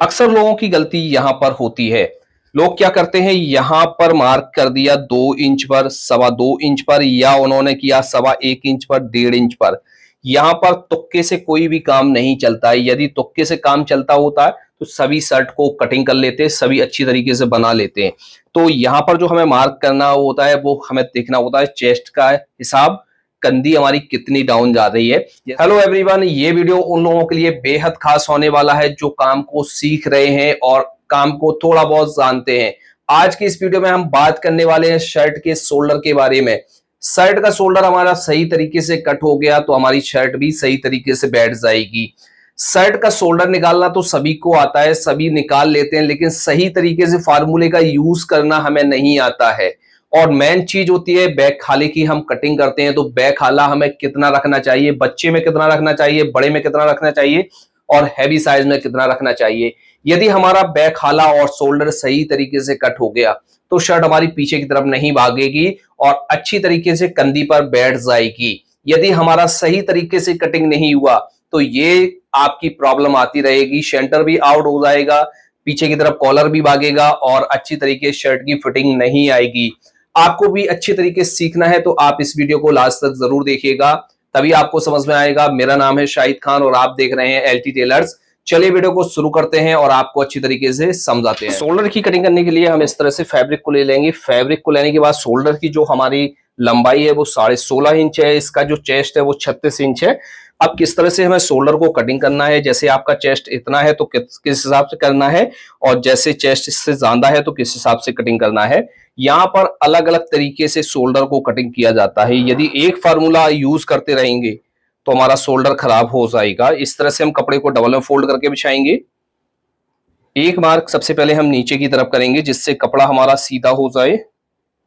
अक्सर लोगों की गलती यहाँ पर होती है। लोग क्या करते हैं, यहाँ पर मार्क कर दिया 2 इंच पर, 2.25 इंच पर, या उन्होंने किया 1.25 इंच पर, 1.5 इंच पर। यहाँ पर तुक्के से कोई भी काम नहीं चलता है। यदि तुक्के से काम चलता होता है तो सभी शर्ट को कटिंग कर लेते हैं, सभी अच्छी तरीके से बना लेते हैं। तो यहाँ पर जो हमें मार्क करना होता है वो हमें देखना होता है चेस्ट का हिसाब, कंधी हमारी कितनी डाउन जा रही है। हेलो एवरीवन, ये वीडियो उन लोगों के लिए बेहद खास होने वाला है जो काम को सीख रहे हैं और काम को थोड़ा बहुत जानते हैं। आज की इस वीडियो में हम बात करने वाले हैं शर्ट के शोल्डर के बारे में। शर्ट का शोल्डर हमारा सही तरीके से कट हो गया तो हमारी शर्ट भी सही तरीके से बैठ जाएगी। शर्ट का शोल्डर निकालना तो सभी को आता है, सभी निकाल लेते हैं, लेकिन सही तरीके से फार्मूले का यूज करना हमें नहीं आता है। और मेन चीज होती है बैक खाले की। हम कटिंग करते हैं तो बैक खाला हमें कितना रखना चाहिए, बच्चे में कितना रखना चाहिए, बड़े में कितना रखना चाहिए और हैवी साइज में कितना रखना चाहिए। यदि हमारा बैक खाला और शोल्डर सही तरीके से कट हो गया तो शर्ट हमारी पीछे की तरफ नहीं भागेगी और अच्छी तरीके से कंधी पर बैठ जाएगी। यदि हमारा सही तरीके से कटिंग नहीं हुआ तो ये आपकी प्रॉब्लम आती रहेगी, सेंटर भी आउट हो जाएगा, पीछे की तरफ कॉलर भी भागेगा और अच्छी तरीके से शर्ट की फिटिंग नहीं आएगी। आपको भी अच्छी तरीके से सीखना है तो आप इस वीडियो को लास्ट तक जरूर देखिएगा, तभी आपको समझ में आएगा। मेरा नाम है शाहिद खान और आप देख रहे हैं एलटी टेलर्स। चलिए वीडियो को शुरू करते हैं और आपको अच्छी तरीके से समझाते हैं। शोल्डर की कटिंग करने के लिए हम इस तरह से फैब्रिक को ले लेंगे। फैब्रिक को लेने के बाद शोल्डर की जो हमारी लंबाई है वो 16.5 इंच है, इसका जो चेस्ट है वो 36 इंच है। अब किस तरह से हमें शोल्डर को कटिंग करना है, जैसे आपका चेस्ट इतना है तो किस हिसाब से करना है, और जैसे चेस्ट इससे ज्यादा है तो किस हिसाब से कटिंग करना है। यहाँ पर अलग अलग तरीके से शोल्डर को कटिंग किया जाता है। यदि एक फार्मूला यूज करते रहेंगे तो हमारा शोल्डर खराब हो जाएगा। इस तरह से हम कपड़े को डबल में फोल्ड करके बिछाएंगे। एक मार्क सबसे पहले हम नीचे की तरफ करेंगे जिससे कपड़ा हमारा सीधा हो जाए।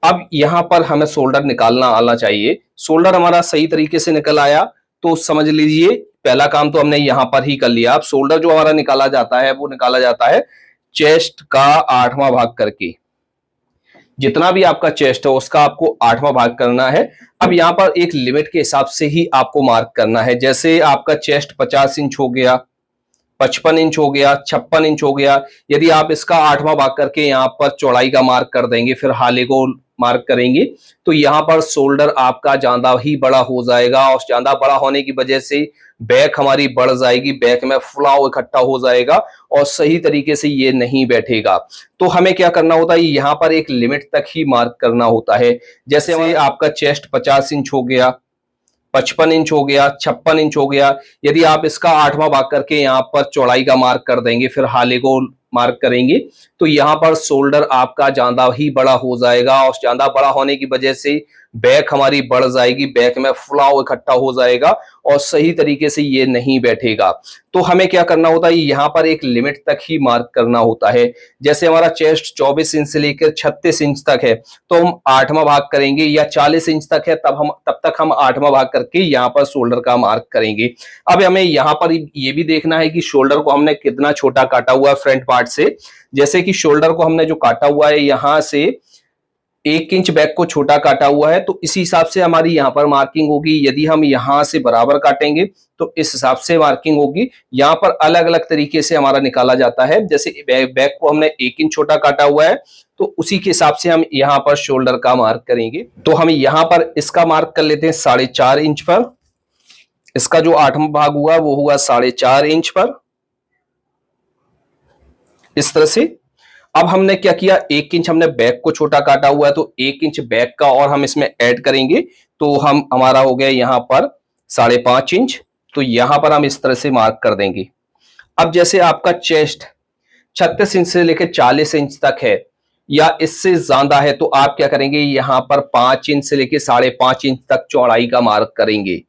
अब यहाँ पर हमें शोल्डर निकालना आना चाहिए। शोल्डर हमारा सही तरीके से निकल आया तो समझ लीजिए पहला काम तो हमने यहाँ पर ही कर लिया। अब शोल्डर जो हमारा निकाला जाता है वो निकाला जाता है चेस्ट का 8वां भाग करके। जितना भी आपका चेस्ट है उसका आपको 8वां भाग करना है। अब यहाँ पर एक लिमिट के हिसाब से ही आपको मार्क करना है। जैसे आपका चेस्ट 50 इंच हो गया, 55 इंच हो गया, 56 इंच हो गया। यदि आप इसका 8वां भाग करके यहाँ पर चौड़ाई का मार्क कर देंगे, फिर हाले को मार्क करेंगे तो यहाँ पर शोल्डर आपका ज्यादा ही बड़ा हो जाएगा और ज्यादा बड़ा होने की वजह से बैक हमारी बढ़ जाएगी, बैक में फुलाव इकट्ठा हो जाएगा और सही तरीके से ये नहीं बैठेगा। तो हमें क्या करना होता है, यहाँ पर एक लिमिट तक ही मार्क करना होता है। जैसे आपका चेस्ट 50 इंच हो गया, 55 इंच हो गया, 56 इंच हो गया। यदि आप इसका 8वां भाग करके यहाँ पर चौड़ाई का मार्क कर देंगे, फिर हाले को मार्क करेंगे तो यहाँ पर शोल्डर आपका ज्यादा ही बड़ा हो जाएगा और ज्यादा बड़ा होने की वजह से बैक हमारी बढ़ जाएगी, बैक में फुलाव इकट्ठा हो जाएगा और सही तरीके से ये नहीं बैठेगा। तो हमें क्या करना होता है, यहाँ पर एक लिमिट तक ही मार्क करना होता है। जैसे हमारा चेस्ट 24 इंच से लेकर 36 इंच तक है तो हम 8वां भाग करेंगे, या 40 इंच तक है तब तक हम 8वां भाग करके यहाँ पर शोल्डर का मार्क करेंगे। अब हमें यहाँ पर ये भी देखना है कि शोल्डर को हमने कितना छोटा काटा हुआ है फ्रंट पार्ट से। जैसे कि शोल्डर को हमने जो काटा हुआ है यहाँ से 1 इंच बैक को छोटा काटा हुआ है तो इसी हिसाब से हमारी यहाँ पर मार्किंग होगी। यदि हम यहाँ से बराबर काटेंगे तो इस हिसाब से मार्किंग होगी। यहाँ पर अलग अलग तरीके से हमारा निकाला जाता है। जैसे बैक को हमने 1 इंच छोटा काटा हुआ है तो उसी के हिसाब से हम यहाँ पर शोल्डर का मार्क करेंगे। तो हम यहाँ पर इसका मार्क कर लेते हैं 4.5 इंच पर। इसका जो 8वां भाग हुआ वो हुआ 4.5 इंच पर, इस तरह से। अब हमने क्या किया, 1 इंच हमने बैक को छोटा काटा हुआ है तो 1 इंच बैक का और हम इसमें ऐड करेंगे तो हमारा हो गया यहाँ पर 5.5 इंच। तो यहाँ पर हम इस तरह से मार्क कर देंगे। अब जैसे आपका चेस्ट 36 इंच से लेकर 40 इंच तक है या इससे ज्यादा है तो आप क्या करेंगे, यहाँ पर 5 इंच से लेकर 5.5 इंच तक चौड़ाई का मार्क करेंगे।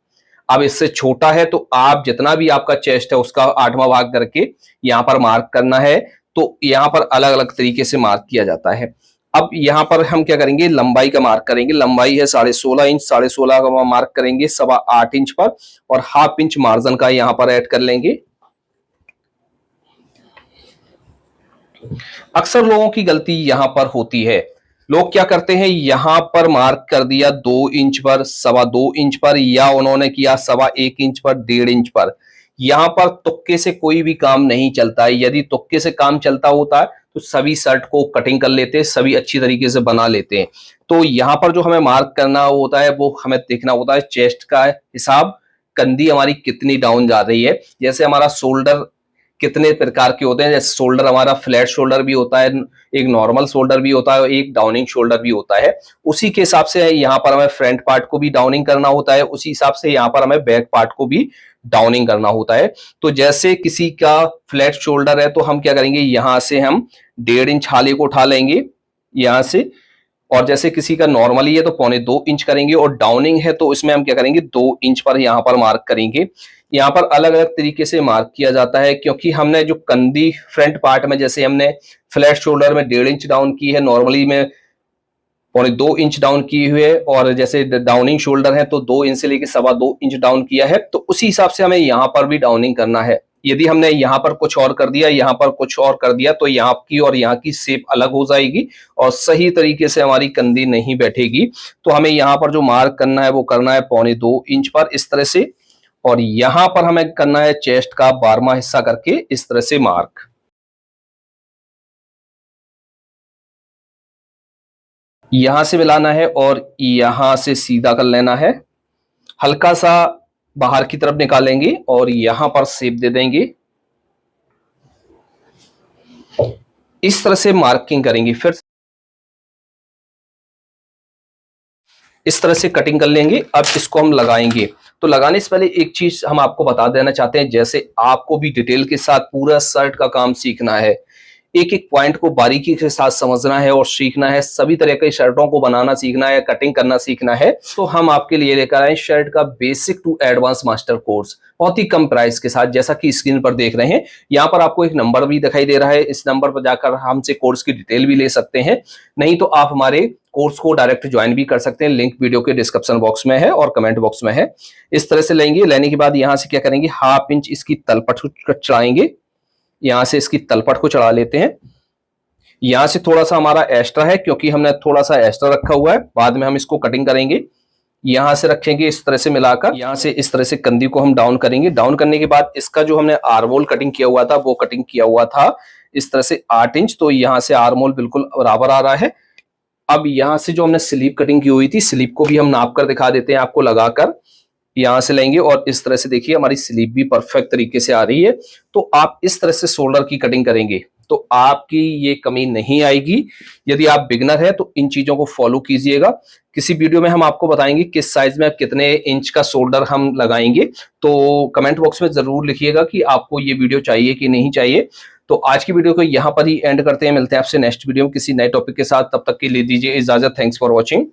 अब इससे छोटा है तो आप जितना भी आपका चेस्ट है उसका 8वां भाग करके यहाँ पर मार्क करना है। तो यहाँ पर अलग अलग तरीके से मार्क किया जाता है। अब यहाँ पर हम क्या करेंगे, लंबाई का मार्क करेंगे। लंबाई है 16.5 इंच, 16.5 का मार्क करेंगे 8.25 इंच पर और हाफ इंच मार्जिन का यहाँ पर ऐड कर लेंगे। अक्सर लोगों की गलती यहाँ पर होती है। लोग क्या करते हैं, यहाँ पर मार्क कर दिया 2 इंच पर, 2.25 इंच पर, या उन्होंने किया 1.25 इंच पर, 1.5 इंच पर। यहाँ पर तुक्के से कोई भी काम नहीं चलता है। यदि तुक्के से काम चलता होता है तो सभी शर्ट को कटिंग कर लेते हैं, सभी अच्छी तरीके से बना लेते हैं। तो यहाँ पर जो हमें मार्क करना होता है वो हमें देखना होता है चेस्ट का हिसाब, कंधी हमारी कितनी डाउन जा रही है। जैसे हमारा शोल्डर कितने प्रकार के होते हैं, जैसे शोल्डर हमारा फ्लैट शोल्डर भी होता है, एक नॉर्मल शोल्डर भी होता है और एक डाउनिंग शोल्डर भी होता है। उसी के हिसाब से यहाँ पर हमें फ्रंट पार्ट को भी डाउनिंग करना होता है, उसी हिसाब से यहाँ पर हमें बैक पार्ट को भी डाउनिंग करना होता है। तो जैसे किसी का फ्लैट शोल्डर है तो हम क्या करेंगे, यहां से हम 1.5 इंच हाले को उठा लेंगे यहां से, और जैसे किसी का नॉर्मली है तो 1.25 इंच करेंगे, और डाउनिंग है तो इसमें हम क्या करेंगे 2 इंच पर यहाँ पर मार्क करेंगे। यहाँ पर अलग अलग तरीके से मार्क किया जाता है, क्योंकि हमने जो कंधी फ्रंट पार्ट में जैसे हमने फ्लैट शोल्डर में 1.5 इंच डाउन की है, नॉर्मली में 2.25 इंच डाउन की हुई है, और जैसे डाउनिंग शोल्डर है तो 2 इंच से लेकर 2.25 इंच डाउन किया है। तो उसी हिसाब से हमें यहाँ पर भी डाउनिंग करना है। यदि हमने यहाँ पर कुछ और कर दिया, यहाँ पर कुछ और कर दिया, तो यहाँ की और यहाँ की शेप अलग हो जाएगी और सही तरीके से हमारी कंधी नहीं बैठेगी। तो हमें यहाँ पर जो मार्क करना है वो करना है 2.25 इंच पर इस तरह से, और यहाँ पर हमें करना है चेस्ट का 12वां हिस्सा करके इस तरह से मार्क। यहां से मिलाना है और यहां से सीधा कर लेना है, हल्का सा बाहर की तरफ निकालेंगे और यहां पर शेप दे देंगे, इस तरह से मार्किंग करेंगे। फिर इस तरह से कटिंग कर लेंगे। अब इसको हम लगाएंगे। तो लगाने से पहले एक चीज हम आपको बता देना चाहते हैं, जैसे आपको भी डिटेल के साथ पूरा शर्ट का काम सीखना है, एक एक पॉइंट को बारीकी के साथ समझना है और सीखना है, सभी तरह के शर्टों को बनाना सीखना है, कटिंग करना सीखना है, तो हम आपके लिए लेकर आए शर्ट का basic to advance master course बहुत ही कम प्राइस के साथ। जैसा कि स्क्रीन पर देख रहे हैं, यहाँ पर आपको एक नंबर भी दिखाई दे रहा है, इस नंबर पर जाकर हमसे कोर्स की डिटेल भी ले सकते हैं, नहीं तो आप हमारे कोर्स को डायरेक्ट ज्वाइन भी कर सकते हैं। लिंक वीडियो के डिस्क्रिप्शन बॉक्स में है और कमेंट बॉक्स में है। इस तरह से लेंगे, लेने के बाद यहाँ से क्या करेंगे, 1/2 इंच इसकी तलपट को चढ़ाएंगे, यहाँ से इसकी तलपट को चढ़ा लेते हैं। यहां से थोड़ा सा हमारा एक्स्ट्रा है क्योंकि हमने थोड़ा सा एक्स्ट्रा रखा हुआ है, बाद में हम इसको कटिंग करेंगे। यहां से रखेंगे इस तरह से मिलाकर, यहां से इस तरह से कंधी को हम डाउन करेंगे। डाउन करने के बाद इसका जो हमने आर्मोल कटिंग किया हुआ था वो कटिंग किया हुआ था इस तरह से 8 इंच, तो यहां से आर्मोल बिल्कुल बराबर आ रहा है। अब यहां से जो हमने स्लीव कटिंग की हुई थी, स्लीव को भी हम नाप कर दिखा देते हैं आपको लगाकर। यहां से लेंगे और इस तरह से देखिए हमारी स्लीव भी परफेक्ट तरीके से आ रही है। तो आप इस तरह से शोल्डर की कटिंग करेंगे तो आपकी ये कमी नहीं आएगी। यदि आप बिगनर है तो इन चीजों को फॉलो कीजिएगा। किसी वीडियो में हम आपको बताएंगे किस साइज में कितने इंच का शोल्डर हम लगाएंगे, तो कमेंट बॉक्स में जरूर लिखिएगा कि आपको ये वीडियो चाहिए कि नहीं चाहिए। तो आज की वीडियो को यहाँ पर ही एंड करते हैं, मिलते हैं आपसे नेक्स्ट वीडियो में किसी नए टॉपिक के साथ। तब तक के लिए दीजिए इजाजत। Thanks for watching.